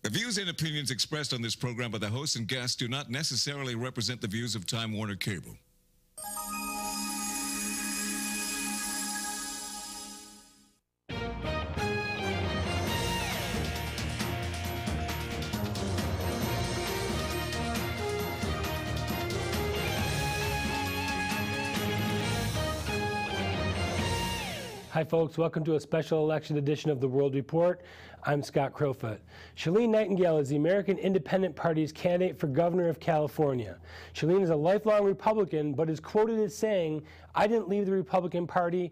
The views and opinions expressed on this program by the hosts and guests do not necessarily represent the views of Time Warner Cable. Hi folks, welcome to a special election edition of the World Report. I'm Scott Crowfoot. Chelene Nightingale is the American Independent Party's candidate for governor of California. Chelene is a lifelong Republican, but is quoted as saying, "I didn't leave the Republican Party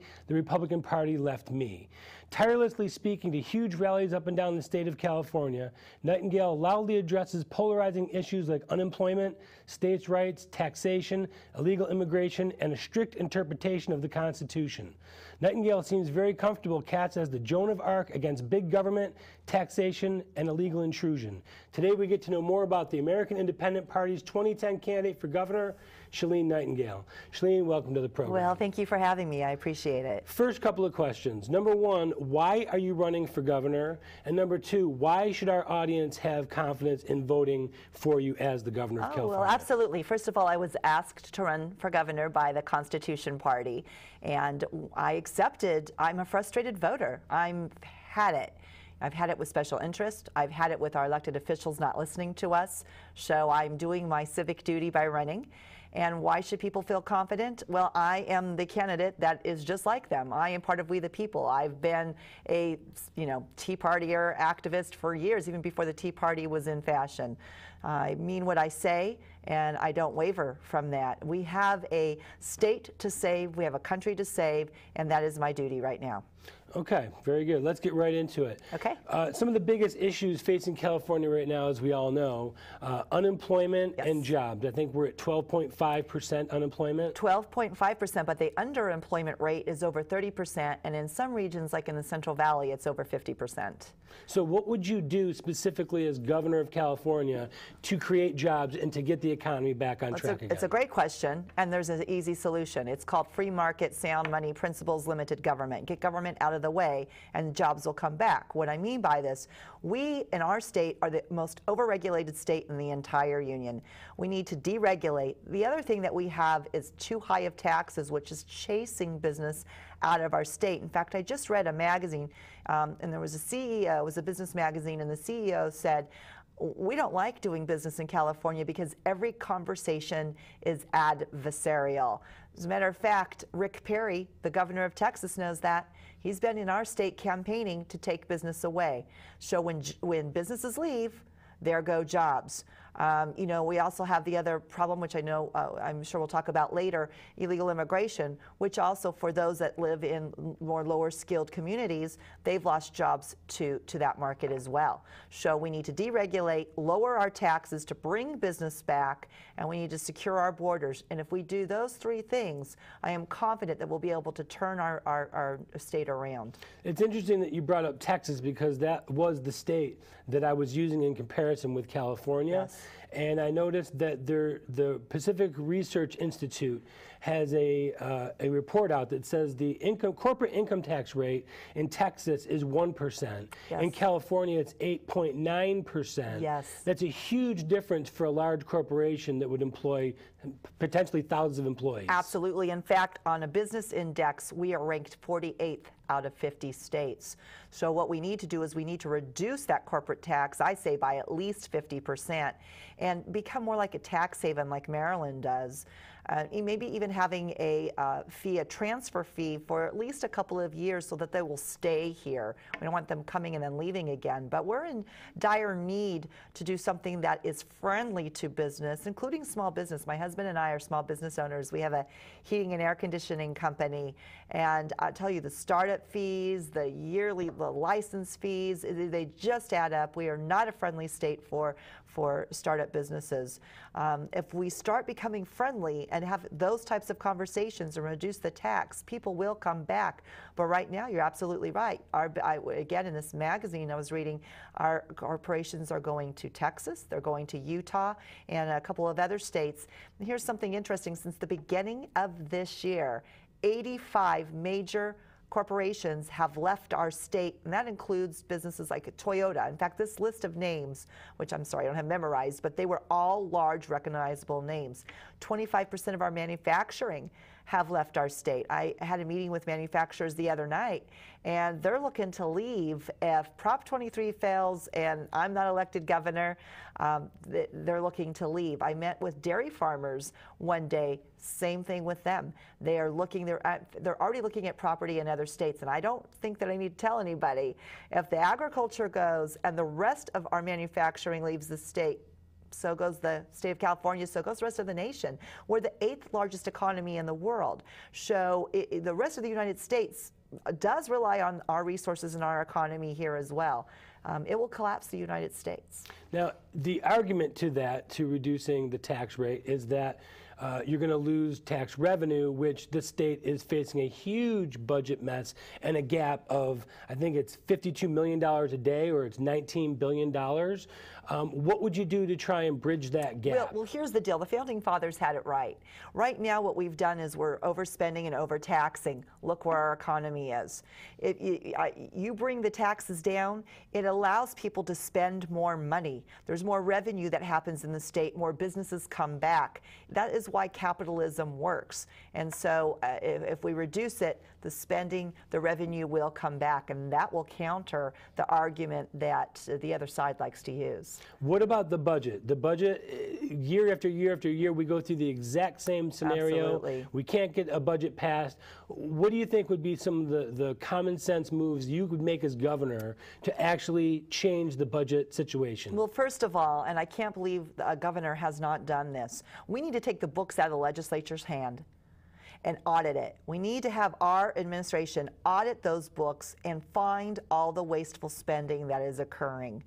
left me." Tirelessly speaking to huge rallies up and down the state of California, Nightingale loudly addresses polarizing issues like unemployment, states' rights, taxation, illegal immigration, and a strict interpretation of the Constitution. Nightingale seems very comfortable cast as the Joan of Arc against big government, taxation, and illegal intrusion. Today we get to know more about the American Independent Party's 2010 candidate for governor, Chelene Nightingale. Chelene, welcome to the program. Well, thank you for having me. I appreciate it. First couple of questions. Number one, why are you running for governor? And number two, why should our audience have confidence in voting for you as the governor of California? Well, absolutely. First of all, I was asked to run for governor by the Constitution Party, and I accepted. I'm a frustrated voter. I've had it. I've had it with special interest. I've had it with our elected officials not listening to us. So I'm doing my civic duty by running. And why should people feel confident? Well, I am the candidate that is just like them. I am part of We the People. I've been a, Tea Partier activist for years, even before the Tea Party was in fashion. I mean what I say, and I don't waver from that. We have a state to save, we have a country to save, and that is my duty right now. Okay, very good. Let's get right into it. Okay. Some of the biggest issues facing California right now, as we all know, unemployment and jobs. I think we're at 12.5% unemployment. 12.5%, but the underemployment rate is over 30%, and in some regions, like in the Central Valley, it's over 50%. So what would you do specifically as governor of California to create jobs and to get the economy back on track again? It's a great question, and there's an easy solution. It's called free market, sound money principles, limited government. Get government out of the way, and jobs will come back. What I mean by this, we in our state are the most overregulated state in the entire union. We need to deregulate. The other thing that we have is too high of taxes, which is chasing business out of our state. In fact, I just read a magazine, and there was a CEO, it was a business magazine, and the CEO said, "We don't like doing business in California because every conversation is adversarial." As a matter of fact, Rick Perry, the governor of Texas, knows that. He's been in our state campaigning to take business away. So when businesses leave, there go jobs. We also have the other problem, which I know I'm sure we'll talk about later, illegal immigration, which also for those that live in more lower skilled communities, they've lost jobs to that market as well. So we need to deregulate, lower our taxes to bring business back, and we need to secure our borders. And if we do those three things, I am confident that we'll be able to turn our state around. It's interesting that you brought up Texas because that was the state that I was using in comparison with California. Yes. And I noticed that the Pacific Research Institute has a report out that says the corporate income tax rate in Texas is 1%. Yes. In California, it's 8.9%. Yes. That's a huge difference for a large corporation that would employ potentially thousands of employees. Absolutely. In fact, on a business index, we are ranked 48th out of 50 states. So what we need to do is we need to reduce that corporate tax, I say, by at least 50%, and become more like a tax haven like Maryland does. Maybe even having a transfer fee for at least a couple of years so that they will stay here. We don't want them coming and then leaving again. But we're in dire need to do something that is friendly to business, including small business. My husband and I are small business owners. We have a heating and air conditioning company. And I'll tell you, the startup fees, the license fees, they just add up. We are not a friendly state for startup businesses. If we start becoming friendly and have those types of conversations and reduce the tax, people will come back. But right now, you're absolutely right. Again, in this magazine I was reading, our corporations are going to Texas, they're going to Utah, and a couple of other states. And here's something interesting. Since the beginning of this year, 85 major corporations have left our state, and that includes businesses like Toyota. In fact, this list of names, which I'm sorry I don't have memorized, but they were all large recognizable names. 25% of our manufacturing have left our state. I had a meeting with manufacturers the other night, and they're looking to leave if Prop 23 fails and I'm not elected governor. They're looking to leave. I met with dairy farmers one day. Same thing with them. They are looking. They're already looking at property in other states, and I don't think that I need to tell anybody. If the agriculture goes and the rest of our manufacturing leaves the state, so goes the state of California, so goes the rest of the nation. We're the 8th largest economy in the world. So the rest of the United States does rely on our resources and our economy here as well. It will collapse the United States. Now, the argument to that, to reducing the tax rate, is that you're going to lose tax revenue, which the state is facing a huge budget mess and a gap of, I think it's $52 million a day, or it's $19 billion. What would you do to try and bridge that gap? Well, here's the deal. The Founding Fathers had it right. Right now, what we've done is we're overspending and overtaxing. Look where our economy is. You bring the taxes down, it allows people to spend more money. There's more revenue that happens in the state, more businesses come back. That is why capitalism works. And so if we reduce it, the spending, the revenue will come back, and that will counter the argument that the other side likes to use. What about the budget? The budget, year after year after year, we go through the exact same scenario. Absolutely. We can't get a budget passed. What do you think would be some of the common sense moves you could make as governor to actually change the budget situation? Well, first of all, and I can't believe a governor has not done this, we need to take the books out of the legislature's hand and audit it. We need to have our administration audit those books and find all the wasteful spending that is occurring.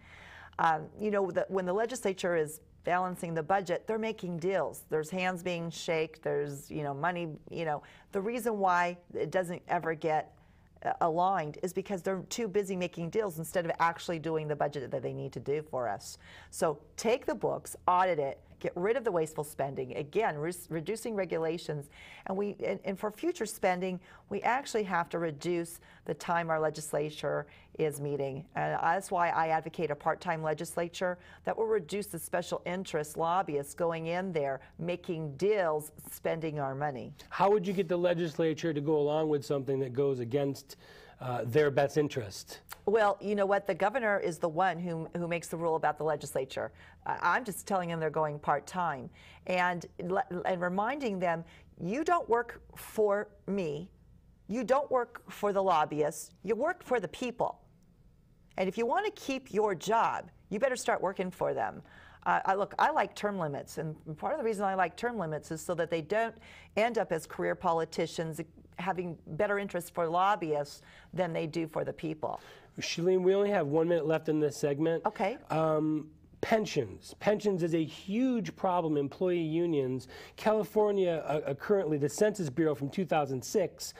You know, when the legislature is balancing the budget, they're making deals. There's hands being shaken, there's, you know, money, you know. The reason why it doesn't ever get aligned is because they're too busy making deals instead of actually doing the budget that they need to do for us. So take the books, audit it, get rid of the wasteful spending, again, reducing regulations, and for future spending, we actually have to reduce the time our legislature is meeting. And that's why I advocate a part-time legislature that will reduce the special interest lobbyists going in there, making deals, spending our money. How would you get the legislature to go along with something that goes against their best interest? Well, you know what? The governor is the one who makes the rule about the legislature. I'm just telling them they're going part-time and reminding them, you don't work for me, you don't work for the lobbyists, you work for the people. And if you want to keep your job, you better start working for them. Look, I like term limits, and part of the reason I like term limits is so that they don't end up as career politicians having better interests for lobbyists than they do for the people. Chelene, we only have 1 minute left in this segment. Okay. Pensions. Pensions is a huge problem. Employee unions. California, currently, the Census Bureau from 2006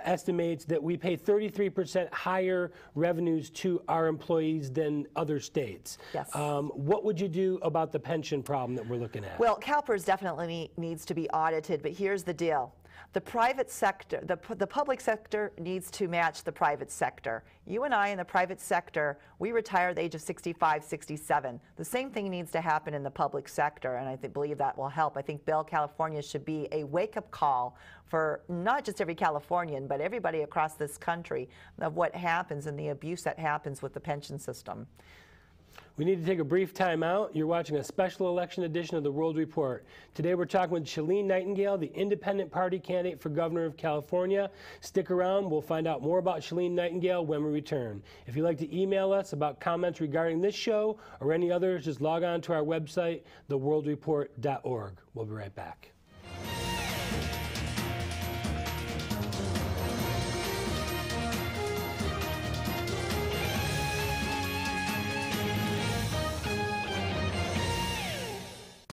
estimates that we pay 33% higher revenues to our employees than other states. Yes. What would you do about the pension problem that we're looking at? Well, CalPERS definitely needs to be audited, but here's the deal. The private sector, the public sector needs to match the private sector. You and I in the private sector, we retire at the age of 65, 67. The same thing needs to happen in the public sector, and I believe that will help. I think Bill California should be a wake-up call for not just every Californian, but everybody across this country of what happens and the abuse that happens with the pension system. We need to take a brief time out. You're watching a special election edition of the World Report. Today we're talking with Chelene Nightingale, the independent party candidate for governor of California. Stick around. We'll find out more about Chelene Nightingale when we return. If you'd like to email us about comments regarding this show or any others, just log on to our website, theworldreport.org. We'll be right back.